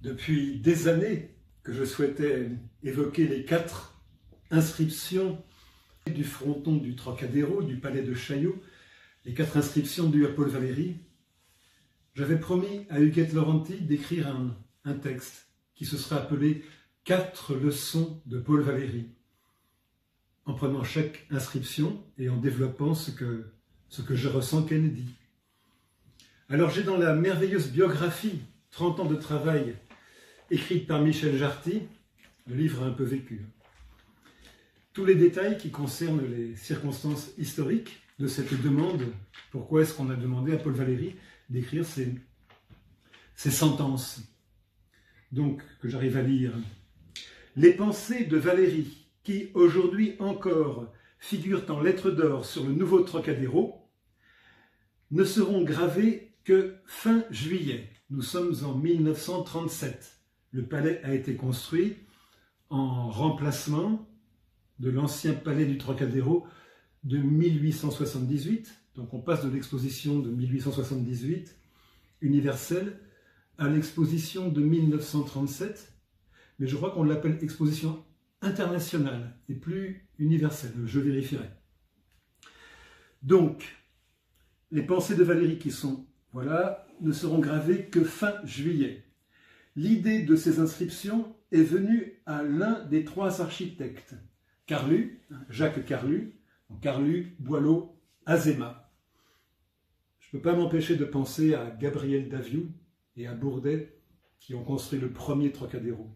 Depuis des années que je souhaitais évoquer les 4 inscriptions du fronton du Trocadéro, du palais de Chaillot, les 4 inscriptions dues à Paul Valéry. J'avais promis à Huguette Laurenti d'écrire un texte qui se serait appelé « 4 leçons de Paul Valéry », en prenant chaque inscription et en développant ce que je ressens qu'elle dit. Alors j'ai dans la merveilleuse biographie « 30 ans de travail » écrite par Michel Jarty, le livre un peu vécu, tous les détails qui concernent les circonstances historiques de cette demande. Pourquoi est-ce qu'on a demandé à Paul Valéry d'écrire ces sentences, donc que j'arrive à lire. Les pensées de Valéry, qui aujourd'hui encore figurent en lettres d'or sur le nouveau Trocadéro, ne seront gravées que fin juillet. Nous sommes en 1937. Le palais a été construit en remplacement de l'ancien palais du Trocadéro de 1878. Donc on passe de l'exposition de 1878 universelle à l'exposition de 1937, mais je crois qu'on l'appelle exposition internationale et plus universelle, je vérifierai. Donc, les pensées de Valéry qui sont, voilà, ne seront gravées que fin juillet. L'idée de ces inscriptions est venue à l'un des 3 architectes, Carlu, Jacques Carlu, Carlu, Boileau, Azéma. Je ne peux pas m'empêcher de penser à Gabriel Daviou et à Bourdet qui ont construit le premier Trocadéro.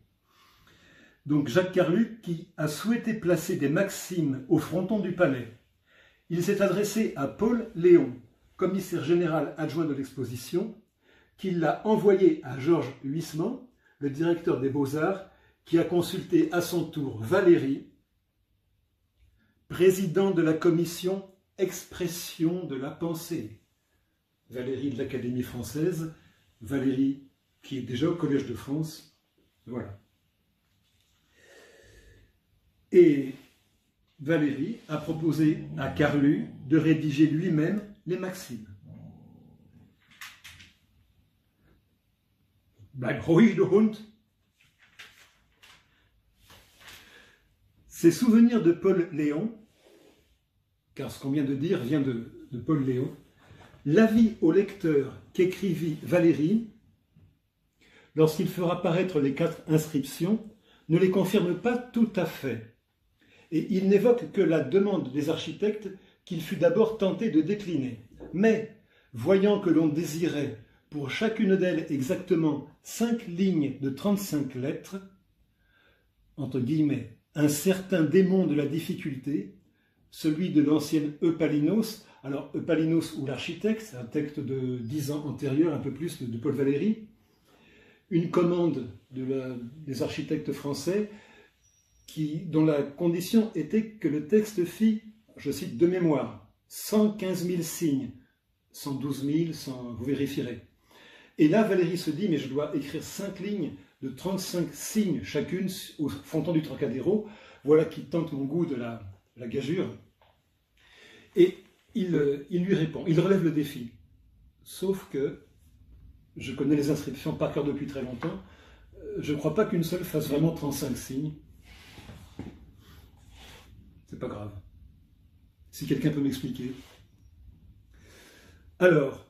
Donc Jacques Carlu qui a souhaité placer des maximes au fronton du palais. Il s'est adressé à Paul Léon, commissaire général adjoint de l'exposition, qui l'a envoyé à Georges Huysmans, le directeur des Beaux-Arts, qui a consulté à son tour Valéry, président de la commission Expression de la pensée. Valéry de l'Académie française, Valéry qui est déjà au Collège de France, voilà. Et Valéry a proposé à Carlu de rédiger lui-même les maximes. Bleib ruhig, du Hund. Ces souvenirs de Paul Léon, car ce qu'on vient de dire vient de Paul Léon, l'avis au lecteur qu'écrivit Valéry, lorsqu'il fera paraître les 4 inscriptions, ne les confirme pas tout à fait. Et il n'évoque que la demande des architectes qu'il fut d'abord tenté de décliner. Mais, voyant que l'on désirait pour chacune d'elles exactement 5 lignes de 35 lettres, entre guillemets, un certain démon de la difficulté, celui de l'ancienne Eupalinos. Alors Eupalinos ou l'architecte, c'est un texte de 10 ans antérieur, un peu plus, de Paul Valéry, une commande des architectes français dont la condition était que le texte fît, je cite de mémoire, 115 000 signes, 112 000, vous vérifierez. Et là, Valéry se dit, mais je dois écrire 5 lignes de 35 signes chacune au fronton du Trocadéro, voilà qui tente mon goût de la gageure. Et il lui répond, il relève le défi. Sauf que, je connais les inscriptions par cœur depuis très longtemps, je ne crois pas qu'une seule fasse vraiment 35 signes. C'est pas grave. Si quelqu'un peut m'expliquer. Alors,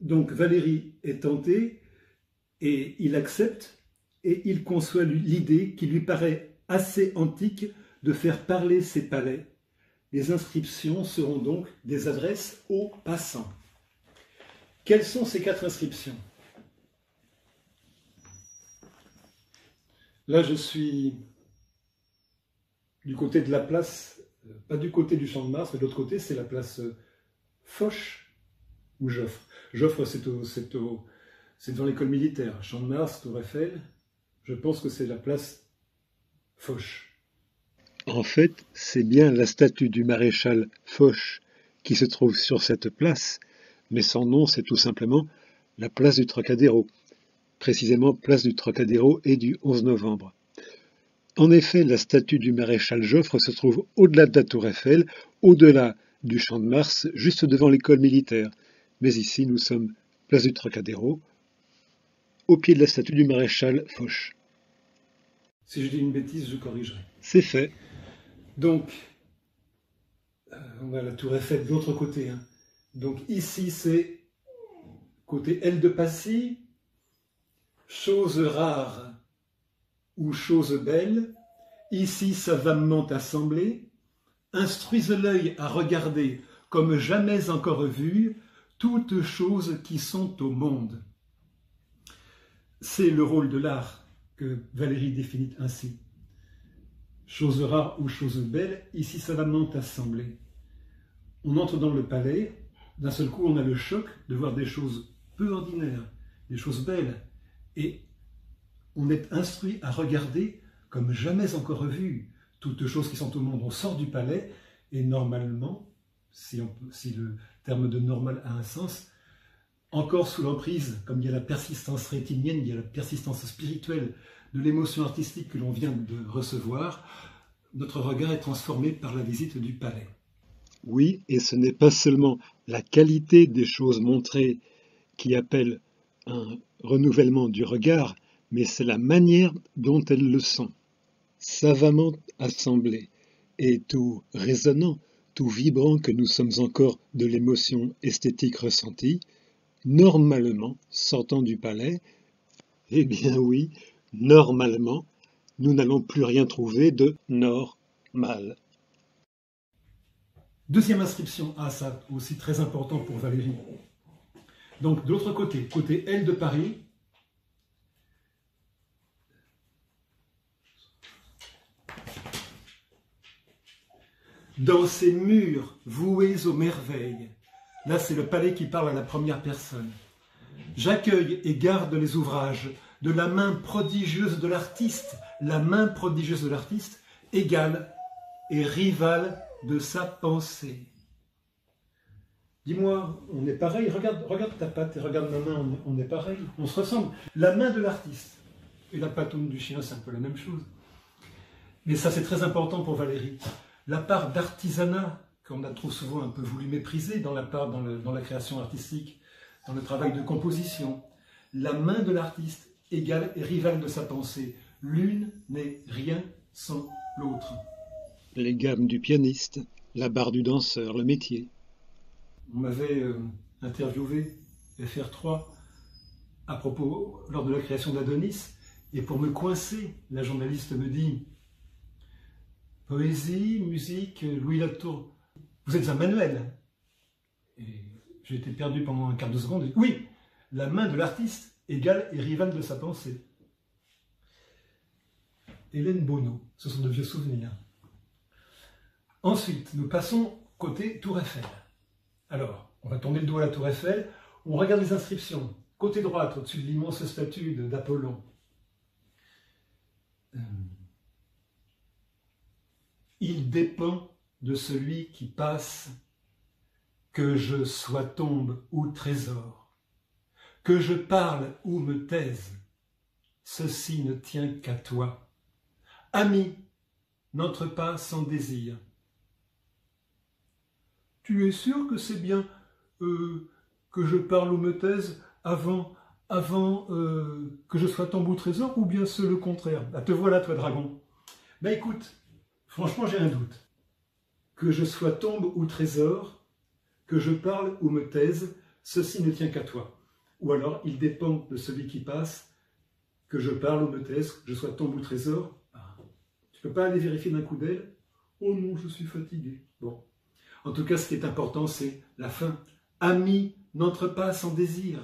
donc Valéry est tenté et il accepte et il conçoit l'idée qui lui paraît assez antique de faire parler ses palais. Les inscriptions seront donc des adresses aux passants. Quelles sont ces 4 inscriptions? Là, je suis du côté de la place, pas du côté du Champ de Mars, mais de l'autre côté, c'est la place Foch ou Joffre. Joffre, c'est devant l'école militaire. Champ de Mars, Tour Eiffel, je pense que c'est la place Foch. En fait, c'est bien la statue du maréchal Foch qui se trouve sur cette place, mais son nom, c'est tout simplement la place du Trocadéro, précisément place du Trocadéro et du 11 novembre. En effet, la statue du maréchal Joffre se trouve au-delà de la Tour Eiffel, au-delà du Champ de Mars, juste devant l'école militaire. Mais ici, nous sommes place du Trocadéro, au pied de la statue du maréchal Foch. Si je dis une bêtise, je corrigerai. C'est fait. Donc, on a la tour Eiffel de l'autre côté. Hein. Donc ici, c'est côté L de Passy, chose rare ou chose belle, ici savamment assemblée, instruisent l'œil à regarder comme jamais encore vu toutes choses qui sont au monde. C'est le rôle de l'art que Valéry définit ainsi. Chose rare ou chose belle, ici savamment assemblée. On entre dans le palais, d'un seul coup on a le choc de voir des choses peu ordinaires, des choses belles, et on est instruit à regarder comme jamais encore vu toutes choses qui sont au monde. On sort du palais et normalement, si le terme de normal a un sens, encore sous l'emprise, comme il y a la persistance rétinienne, il y a la persistance spirituelle de l'émotion artistique que l'on vient de recevoir, notre regard est transformé par la visite du palais. Oui, et ce n'est pas seulement la qualité des choses montrées qui appelle un renouvellement du regard, mais c'est la manière dont elles le sont. Savamment assemblées, et tout résonnant, tout vibrant que nous sommes encore de l'émotion esthétique ressentie, normalement, sortant du palais, eh bien oui, normalement, nous n'allons plus rien trouver de normal. Deuxième inscription, ça aussi très important pour Valéry. Donc de l'autre côté, côté L de Paris, dans ces murs voués aux merveilles, là c'est le palais qui parle à la première personne. J'accueille et garde les ouvrages de la main prodigieuse de l'artiste, la main prodigieuse de l'artiste, égale et rivale de sa pensée. Dis-moi, on est pareil, regarde ta patte et regarde ma main, on est pareil, on se ressemble. La main de l'artiste et la patoune du chien, c'est un peu la même chose. Mais ça, c'est très important pour Valéry. La part d'artisanat qu'on a trop souvent un peu voulu mépriser dans la création artistique, dans le travail de composition. La main de l'artiste égale et rivale de sa pensée. L'une n'est rien sans l'autre. Les gammes du pianiste, la barre du danseur, le métier. On m'avait interviewé, FR3, à propos, lors de la création d'Adonis, et pour me coincer, la journaliste me dit « Poésie, musique, Louis Latour, vous êtes un manuel ?» Et j'ai été perdu pendant un quart de seconde. Et, oui, la main de l'artiste égale et rivale de sa pensée. Hélène Bono, ce sont de vieux souvenirs. Ensuite, nous passons côté Tour Eiffel. Alors, on va tourner le dos à la Tour Eiffel, on regarde les inscriptions. Côté droite, au-dessus de l'immense statue d'Apollon. Il dépend de celui qui passe, que je sois tombe ou trésor, que je parle ou me taise, ceci ne tient qu'à toi. Ami, n'entre pas sans désir. Tu es sûr que c'est bien que je parle ou me taise avant que je sois tombe ou trésor, ou bien c'est le contraire? Ah, te voilà, toi, dragon. Ben écoute, franchement, j'ai un doute. Que je sois tombe ou trésor, que je parle ou me taise, ceci ne tient qu'à toi. Ou alors, il dépend de celui qui passe, que je parle ou me taise, que je sois tombe ou trésor. Ah, tu peux pas aller vérifier d'un coup d'aile? Oh non, je suis fatigué. Bon. En tout cas, ce qui est important, c'est la fin. Ami, n'entre pas sans désir.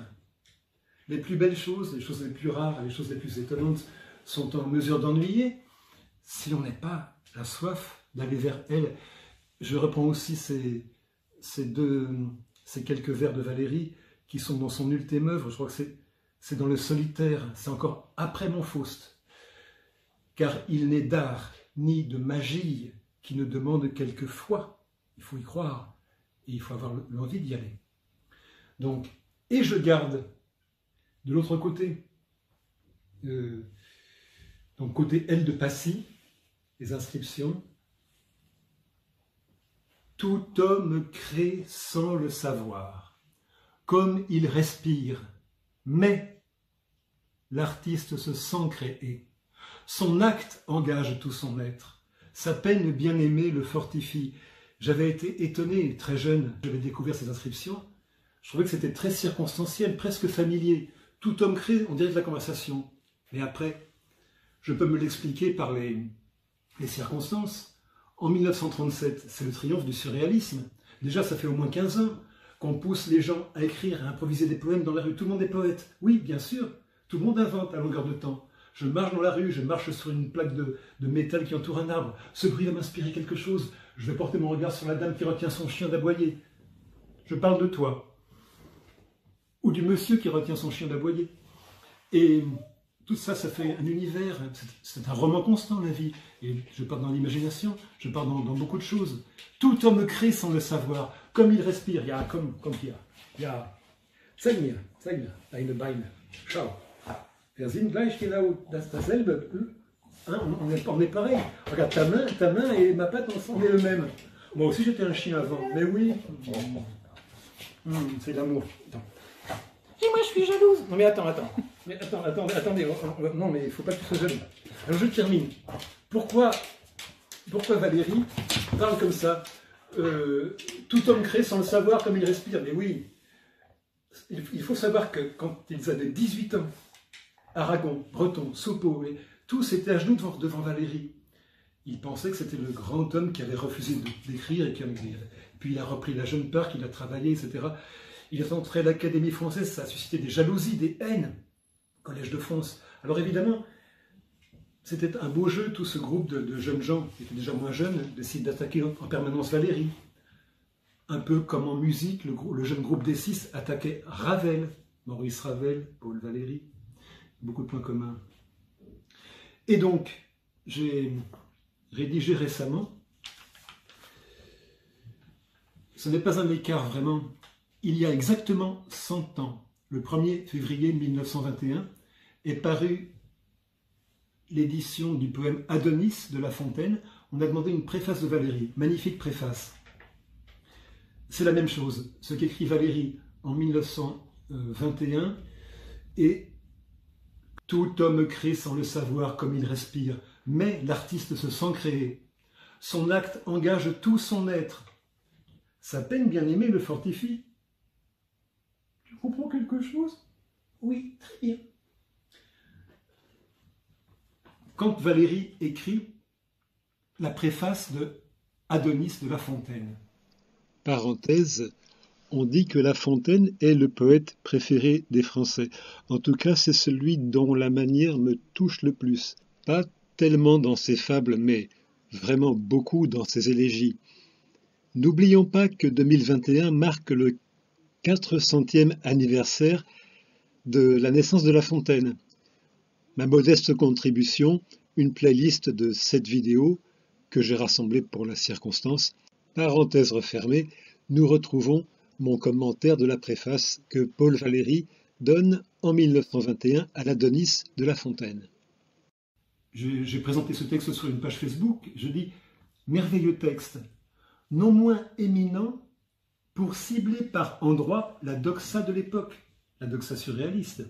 Les plus belles choses, les choses les plus rares, les choses les plus étonnantes sont en mesure d'ennuyer si l'on n'est pas la soif d'aller vers elles. Je reprends aussi ces quelques vers de Valéry qui sont dans son ultime œuvre. Je crois que c'est dans le Solitaire, c'est encore après mon Faust. Car il n'est d'art ni de magie qui ne demande quelquefois. Il faut y croire et il faut avoir l'envie d'y aller. Donc, et je garde de l'autre côté, donc côté L de Passy, les inscriptions. Tout homme crée sans le savoir, comme il respire, mais l'artiste se sent créer. Son acte engage tout son être. Sa peine bien-aimée le fortifie. J'avais été étonné, très jeune, j'avais découvert ces inscriptions. Je trouvais que c'était très circonstanciel, presque familier. Tout homme crée, on dirait de la conversation. Et après, je peux me l'expliquer par les circonstances. En 1937, c'est le triomphe du surréalisme. Déjà, ça fait au moins 15 ans qu'on pousse les gens à écrire, à improviser des poèmes dans la rue. Tout le monde est poète. Oui, bien sûr, tout le monde invente à longueur de temps. Je marche dans la rue, je marche sur une plaque de métal qui entoure un arbre. Ce bruit va m'inspirer quelque chose. Je vais porter mon regard sur la dame qui retient son chien d'aboyer. Je parle de toi. Ou du monsieur qui retient son chien d'aboyer. Et tout ça, ça fait un univers. C'est un roman constant, la vie. Et je pars dans l'imagination, je pars dans beaucoup de choses. Tout homme crée sans le savoir. Comme il respire. Il y a comme il y a zeig mir deine Beine. Schau. Wir sind gleich genau dasselbe. Hein, on est pareil. Regarde, ta main et ma patte, on est le même. Moi aussi, j'étais un chien avant. Mais oui. C'est l'amour. Et moi, je suis jalouse. Non, mais attendez. Non, mais il ne faut pas que tu sois jaloux. Alors, je termine. Pourquoi Valérie parle comme ça tout homme crée sans le savoir comme il respire. Mais oui, il faut savoir que quand ils avaient 18 ans, Aragon, Breton, Sopo, tous étaient à genoux devant Valérie. Ils pensaient que c'était le grand homme qui avait refusé d'écrire. Puis il a repris la jeune Parc, il a travaillé, etc. Il est entré à l'Académie française, ça a suscité des jalousies, des haines. Collège de France. Alors évidemment, c'était un beau jeu, tout ce groupe de jeunes gens qui étaient déjà moins jeunes, décident d'attaquer en permanence Valérie. Un peu comme en musique, le jeune groupe des Six attaquait Ravel, Maurice Ravel, Paul Valéry. Beaucoup de points communs. Et donc, j'ai rédigé récemment, ce n'est pas un écart vraiment, il y a exactement 100 ans, le 1er février 1921, est paru l'édition du poème Adonis de La Fontaine. On a demandé une préface de Valérie, magnifique préface. C'est la même chose, ce qu'écrit Valérie en 1921 et tout homme crée sans le savoir comme il respire, mais l'artiste se sent créer. Son acte engage tout son être. Sa peine bien-aimée le fortifie. Tu comprends quelque chose? Oui, très bien. Quand Valérie écrit la préface de Adonis de La Fontaine. Parenthèse, on dit que La Fontaine est le poète préféré des Français. En tout cas, c'est celui dont la manière me touche le plus. Pas tellement dans ses fables, mais vraiment beaucoup dans ses élégies. N'oublions pas que 2021 marque le 400e anniversaire de la naissance de La Fontaine. Ma modeste contribution, une playlist de 7 vidéos que j'ai rassemblées pour la circonstance. Parenthèse refermée, nous retrouvons mon commentaire de la préface que Paul Valéry donne en 1921 à l'Adonis de La Fontaine. J'ai présenté ce texte sur une page Facebook, je dis « Merveilleux texte, non moins éminent pour cibler par endroits la doxa de l'époque, la doxa surréaliste.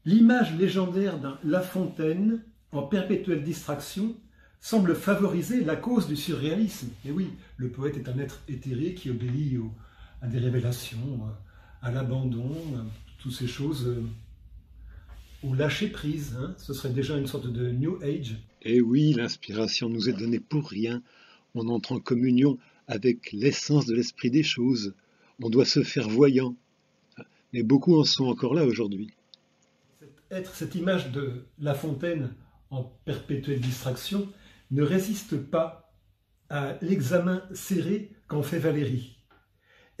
L'image légendaire d'un La Fontaine en perpétuelle distraction semble favoriser la cause du surréalisme. Et oui, le poète est un être éthéré qui obéit à des révélations, à l'abandon, toutes ces choses, au lâcher-prise. Hein. Ce serait déjà une sorte de New Age. Et oui, l'inspiration nous est donnée pour rien. On entre en communion avec l'essence de l'esprit des choses. On doit se faire voyant. Mais beaucoup en sont encore là aujourd'hui. Cette image de La Fontaine en perpétuelle distraction ne résiste pas à l'examen serré qu'en fait Valérie.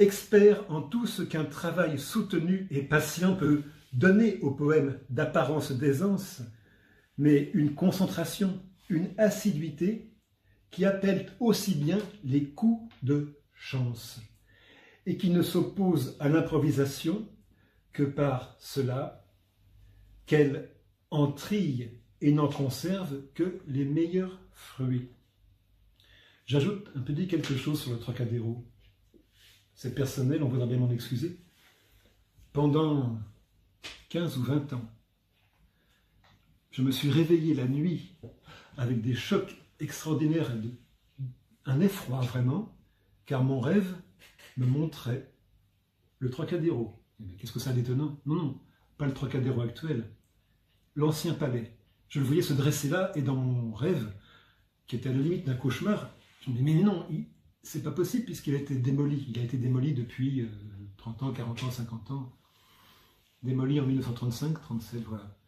Expert en tout ce qu'un travail soutenu et patient peut donner au poème d'apparence d'aisance, mais une concentration, une assiduité qui appellent aussi bien les coups de chance et qui ne s'oppose à l'improvisation que par cela qu'elle en trille et n'en conserve que les meilleurs fruits. J'ajoute un petit quelque chose sur le Trocadéro. C'est personnel, on voudrait bien m'en excuser. Pendant 15 ou 20 ans. Je me suis réveillé la nuit avec des chocs extraordinaires, un effroi vraiment, car mon rêve me montrait le Trocadéro. Qu'est-ce que ça d'étonnant? Non, non, pas le Trocadéro actuel, l'ancien palais. Je le voyais se dresser là, et dans mon rêve, qui était à la limite d'un cauchemar, je me dis, mais non, c'est pas possible puisqu'il a été démoli. Il a été démoli depuis 30 ans, 40 ans, 50 ans. Démoli en 1935, 37, voilà.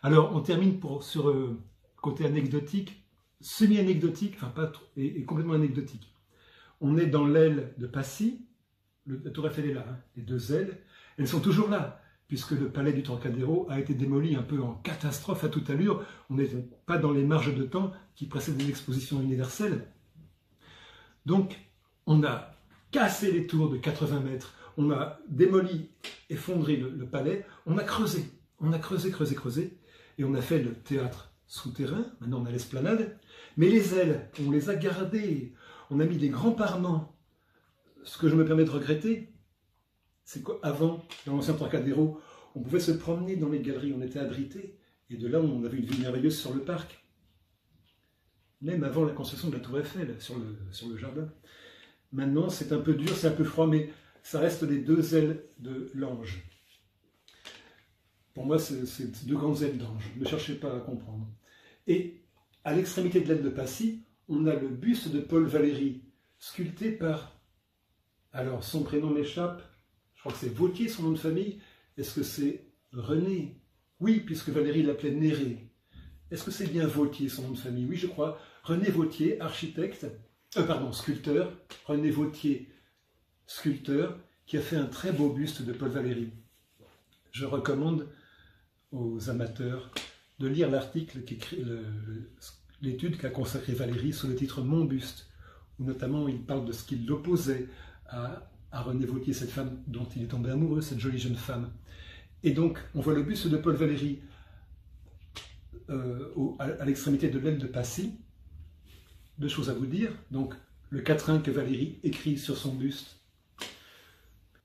Alors, on termine sur côté anecdotique, semi-anecdotique, enfin pas trop, et complètement anecdotique. On est dans l'aile de Passy, la tour Eiffel est là, hein, les deux ailes, elles sont toujours là, puisque le palais du Trocadéro a été démoli un peu en catastrophe à toute allure. On n'est pas dans les marges de temps qui précèdent l'exposition universelle. Donc, on a cassé les tours de 80 mètres, on a démoli, effondré le palais, on a creusé, creusé, et on a fait le théâtre souterrain, maintenant on a l'esplanade, mais les ailes, on les a gardées, on a mis des grands parements. Ce que je me permets de regretter, c'est qu'avant, dans l'ancien Trocadéro, on pouvait se promener dans les galeries, on était abrités, et de là on avait une vue merveilleuse sur le parc. Même avant la construction de la tour Eiffel, sur le jardin. Maintenant, c'est un peu dur, c'est un peu froid, mais ça reste les deux ailes de l'ange. Pour moi, c'est deux grandes ailes d'ange. Ne cherchez pas à comprendre. Et à l'extrémité de l'aile de Passy, on a le buste de Paul Valéry, sculpté par... Alors, son prénom m'échappe. Je crois que c'est Vauthier, son nom de famille. Est-ce que c'est René? Oui, puisque Valéry l'appelait Néré. Est-ce que c'est bien Vauthier, son nom de famille? Oui, je crois. René Vauthier, architecte, sculpteur. René Vauthier, sculpteur, qui a fait un très beau buste de Paul Valéry. Je recommande aux amateurs de lire l'article l'étude qu'a consacré Valéry sous le titre Mon buste, où notamment il parle de ce qui l'opposait à René Vauthier, cette femme dont il est tombé amoureux, cette jolie jeune femme. Et donc, on voit le buste de Paul Valéry à l'extrémité de l'aile de Passy. Deux choses à vous dire. Donc, le quatrain que Valéry écrit sur son buste.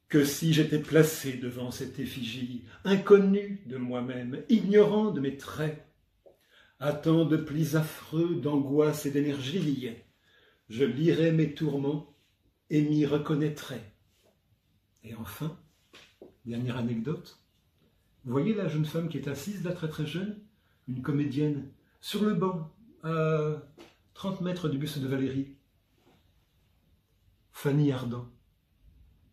Que si j'étais placé devant cette effigie, inconnu de moi-même, ignorant de mes traits, à tant de plis affreux, d'angoisse et d'énergie, je lirais mes tourments et m'y reconnaîtrais. Et enfin, dernière anecdote, vous voyez la jeune femme qui est assise là, très très jeune, une comédienne, sur le banc, à 30 mètres du buste de Valéry, Fanny Ardant.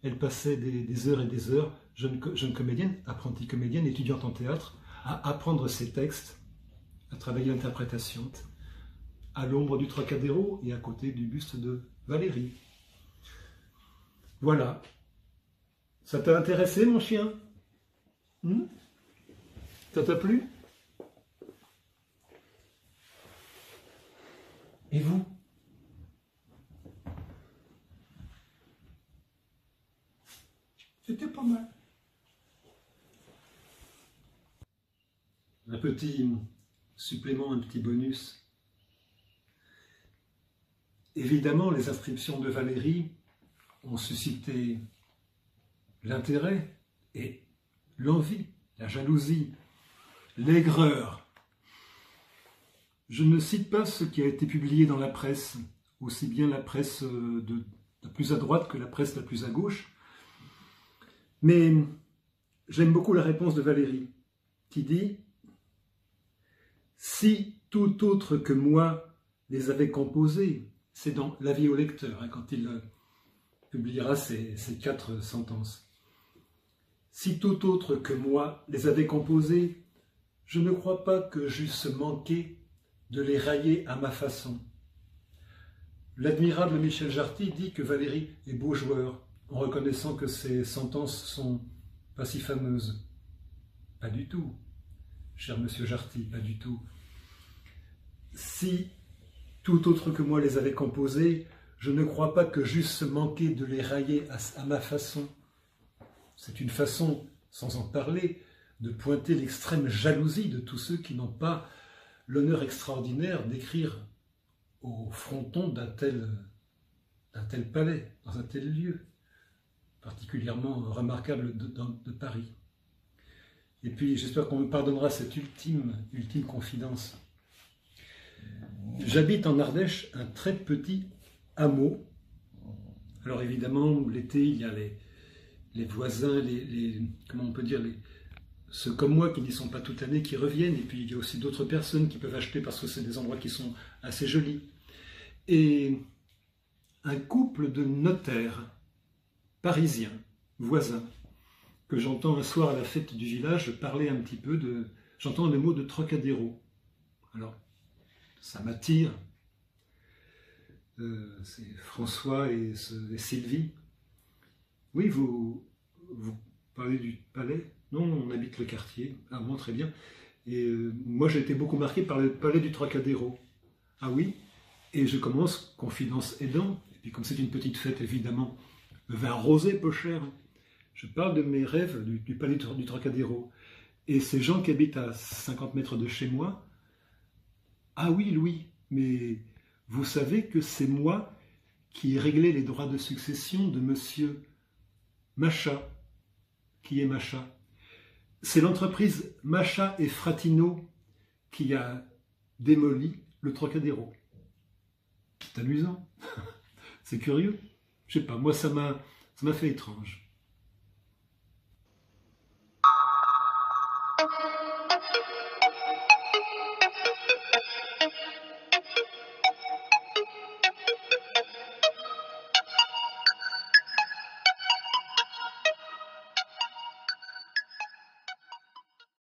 Elle passait des heures et des heures, jeune comédienne, apprentie comédienne, étudiante en théâtre, à apprendre ses textes, à travailler l'interprétation, à l'ombre du Trocadéro et à côté du buste de Valéry. Voilà. Ça t'a intéressé, mon chien? Ça t'a plu? Et vous? C'était pas mal. Un petit supplément, un petit bonus. Évidemment, les inscriptions de Valéry ont suscité l'intérêt et l'envie, la jalousie, l'aigreur. Je ne cite pas ce qui a été publié dans la presse, aussi bien la presse la plus à droite que la presse la plus à gauche, mais j'aime beaucoup la réponse de Valéry, qui dit « Si tout autre que moi les avait composés », c'est dans L'avis au lecteur, hein, quand il publiera ces 4 sentences. « Si tout autre que moi les avait composés, je ne crois pas que j'eusse manqué de les railler à ma façon. » L'admirable Michel Jarty dit que Valéry est beau joueur, en reconnaissant que ses sentences sont pas si fameuses. Pas du tout, cher monsieur Jarty, pas du tout. Si tout autre que moi les avait composées, je ne crois pas que j'eusse manqué de les railler à ma façon. C'est une façon, sans en parler, de pointer l'extrême jalousie de tous ceux qui n'ont pas l'honneur extraordinaire d'écrire au fronton d'un tel palais, dans un tel lieu, particulièrement remarquable de Paris. Et puis j'espère qu'on me pardonnera cette ultime confidence. J'habite en Ardèche un très petit hameau. Alors évidemment, l'été, il y a les voisins, comment on peut dire, ceux comme moi qui n'y sont pas toute l'année, qui reviennent. Et puis il y a aussi d'autres personnes qui peuvent acheter parce que c'est des endroits qui sont assez jolis. Et un couple de notaires parisiens, voisins, que j'entends un soir à la fête du village parler un petit peu de... J'entends le mot de Trocadéro. Alors, ça m'attire. C'est François et Sylvie. Oui, vous parlez du palais? Non, on habite le quartier. Ah bon, très bien. Et moi, j'ai été beaucoup marqué par le palais du Trocadéro. Ah oui? Et je commence, confidence aidant, et puis comme c'est une petite fête, évidemment, le vin rosé peu cher, je parle de mes rêves du palais du Trocadéro. Et ces gens qui habitent à 50 mètres de chez moi, ah oui, Louis, mais vous savez que c'est moi qui ai réglé les droits de succession de monsieur Macha. Qui est Macha? C'est l'entreprise Macha et Fratino qui a démoli le Trocadéro. C'est amusant. C'est curieux. Je sais pas, moi ça m'a fait étrange.